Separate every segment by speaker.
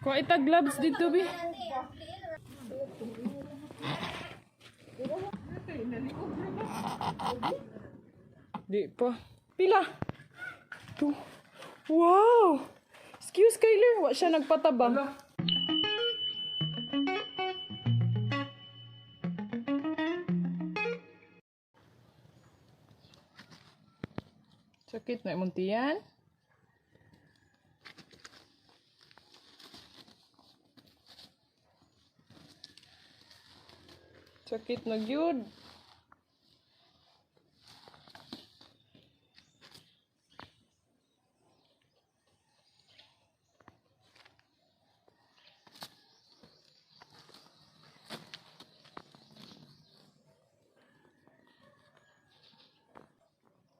Speaker 1: Kuha ita gloves dito, bi. Di pa. Pila? Two. Wow! Excuse, Kyler. Wa siya nagpatabang. Sakit na imuntiyan. Sakit na gyud.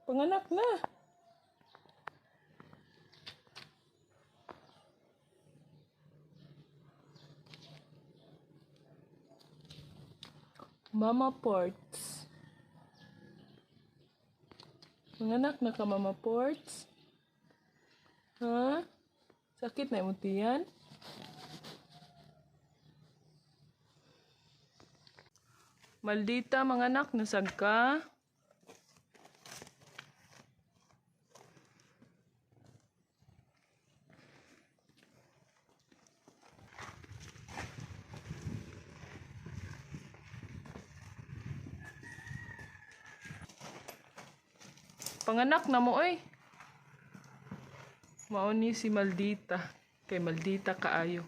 Speaker 1: Panganak na. Mama Ports. Panganak na ka, Mama Ports? Ha? Sakit na imutian? Maldita, manganak, nasag ka? Panganak na mo, oy. Mauni si Maldita. Kay Maldita kaayo.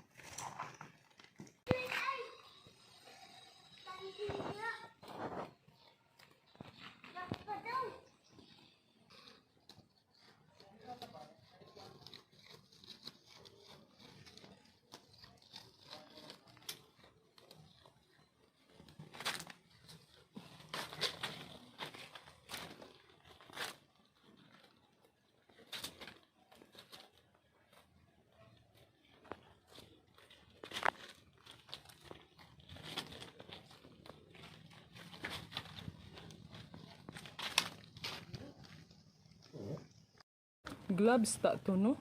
Speaker 1: Gloves ta to, no?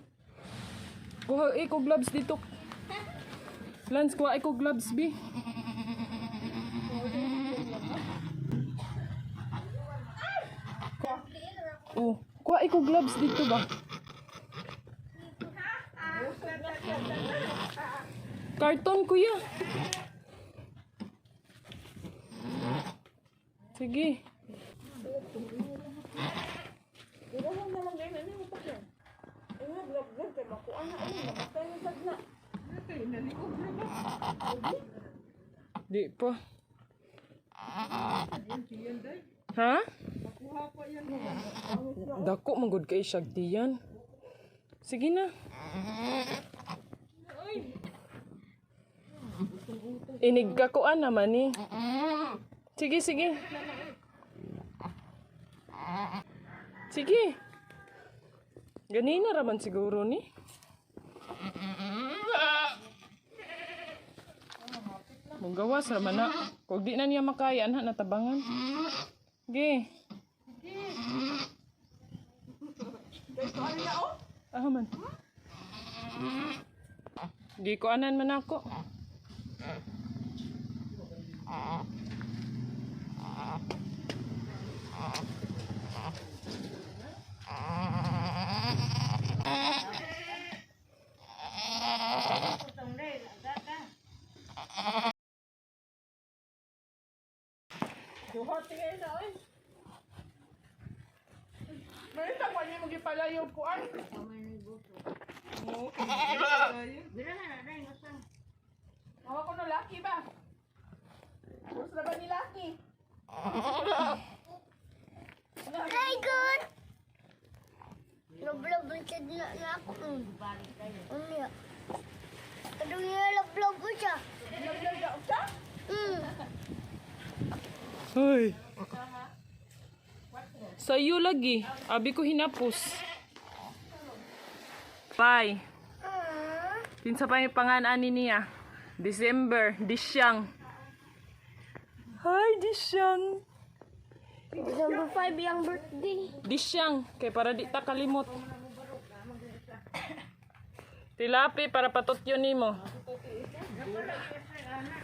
Speaker 1: Kuha ko gloves dito. Lance, kuha ko gloves, bi. Oh, kuha ko gloves dito ba? Karton, kuya. Sige. Di pa. Ha? Dako manggod kay Shagdiyan. Sige na. Inigkakuan naman ni. Sige, sige. Sige. Ganina raman siguro ni. Munggawas raman na. Kung di na niya makaya, na natabangan. Sige. Ah, man. Di ko anan man ako. Duhot tingin na, oy. Mayroon na niya magipalayo ko, ay. Oo, hawa ko na laki ba? Gusto na ba ni laki?
Speaker 2: Ay, good! Love-love na ako. Unya. Kadang niya love-love ko siya.
Speaker 1: Love daw siya?
Speaker 2: Hmm.
Speaker 1: Hoy. Sa'yo lagi. Abi ko hinapos. Bye. Kinsa pa yung pangalan niya? December. Disyang. Hi, Disyang.
Speaker 2: December 5 yung birthday.
Speaker 1: Disyang. Kay para di ta kalimot. Tilapi para patutyon nimo.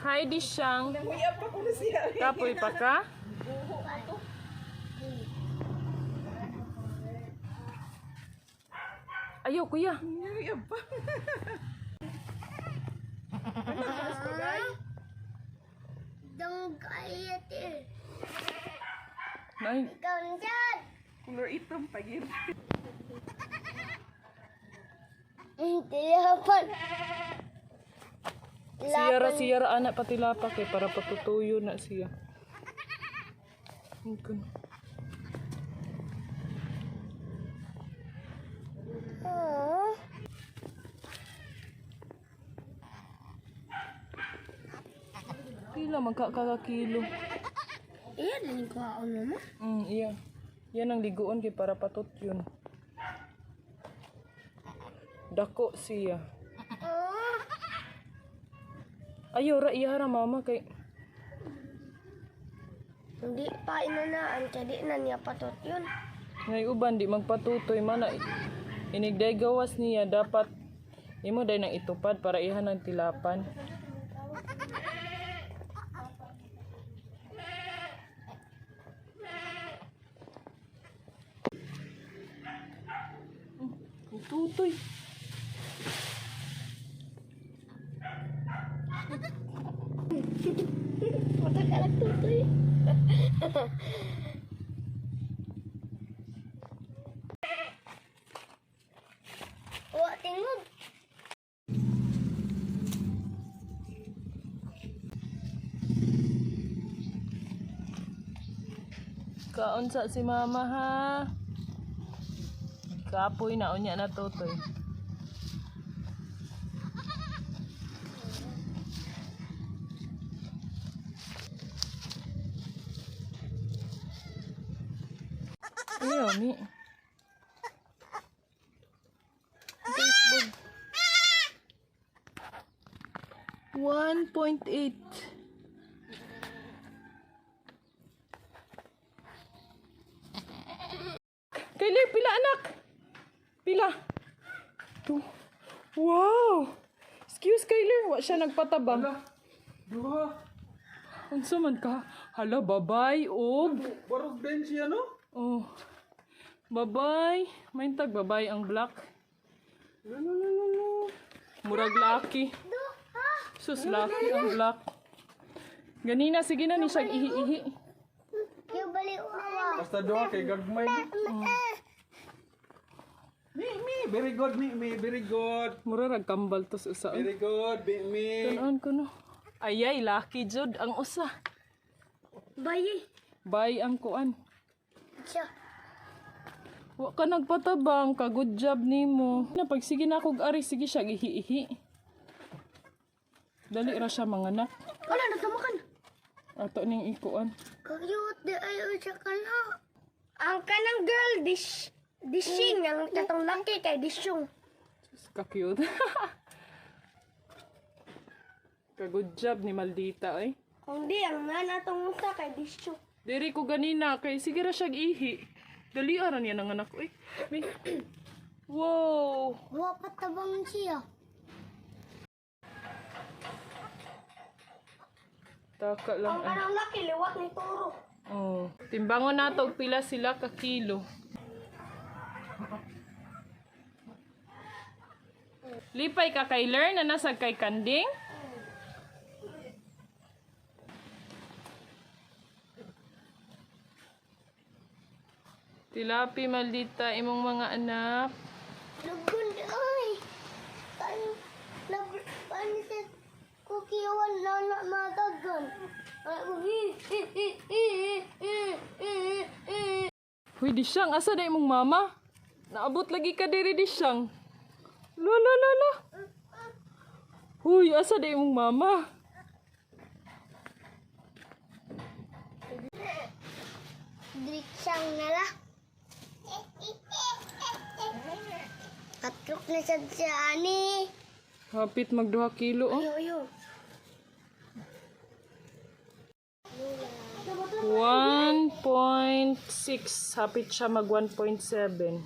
Speaker 1: Hi, Dishang. Kapoy pa ka? Ayaw, kuya.
Speaker 2: Dong kayat eh.
Speaker 1: Nay,
Speaker 2: Ikaw dyan.
Speaker 3: Kulor itom pagir.
Speaker 2: Tilapan.
Speaker 1: siyara anak pati lapak eh, para patutuyo na siya. Okay.
Speaker 2: Oh.
Speaker 1: Pila magkakakilo.
Speaker 2: Iya, din ko ako mama.
Speaker 1: Iya. Yan ang liguon kay para patutyon. Dako siya.
Speaker 2: Oh.
Speaker 1: Ayaw ra ihara mama kay
Speaker 2: Hindi pa inanaan, jadi na niya patot yun.
Speaker 1: ngay uban di magpatutoy man na inigday gawas niya dapat imo day nang itupad para ihan ang tilapan. Tutoy.
Speaker 2: Mata kalak tutoy. Wah, tingog.
Speaker 1: Kaunsa si mama ha. Kapoy na unya na tutoy. Ano yun, ni? Facebook. 1.8. Kyler, pila anak? Pila? Two. Wow! Excuse Kyler, wa siya nagpatabang.
Speaker 3: Duha.
Speaker 1: Unsa man ka? Hala, babay, og.
Speaker 3: Barog din siya no?
Speaker 1: Oh. Babay. Maintag babay ang black.
Speaker 3: Lalo.
Speaker 1: Murag lucky. Sus, lucky ang black. Ganina, sige na ni siya ihi-ihi.
Speaker 2: Yung bali uwa.
Speaker 3: Basta duha kay gagmay. Mi, very good, mi, very good.
Speaker 1: Mura rag kambal to sa usa.
Speaker 3: Very good, mi.
Speaker 1: Tanon ko no. Ayay, lucky jud ang usa.
Speaker 2: Bayi.
Speaker 1: Bay ang kuan.
Speaker 2: Siya.
Speaker 1: Wa ka nagpatabang, ka good job nimo. Na pag sige na kog ari, sige siya ihi-ihi. Dali ra siya manganak.
Speaker 2: Wala, nagtamakan.
Speaker 1: Ato ning ikuan.
Speaker 2: Kagyut, di ayaw siya kala. Ang kanang girl, dishing. Ang katong laki kay disyong.
Speaker 1: Ka-cute. Ka-good job ni Maldita, eh.
Speaker 2: Kung di, ang nga natong usa kay disyong.
Speaker 1: Diri ko ganina, kay sige ra siya ihi. Dali ara niya ng anak ko, eh. May... Wow!
Speaker 2: Wa patabang siya.
Speaker 1: Taka lang.
Speaker 2: Ang kanang laki, liwat ni Toro.
Speaker 1: Oh. Timbangon nato og pila sila ka kilo. Lipay ka kay Learn na nasa kay Kanding. Tilapi Maldita imong mga anak.
Speaker 2: Lugon ay. Kan sa kukiwan na na madagan.
Speaker 1: Huy, Disyang, asa na imong mama? Naabot lagi ka diri, Disyang. La. Huy, asa na imong mama?
Speaker 2: Driksang nala. Katrok na siya ani.
Speaker 1: Hapit mag 2 kilo, oh.
Speaker 2: Yo.
Speaker 1: 1.6. Hapit siya mag 1.7.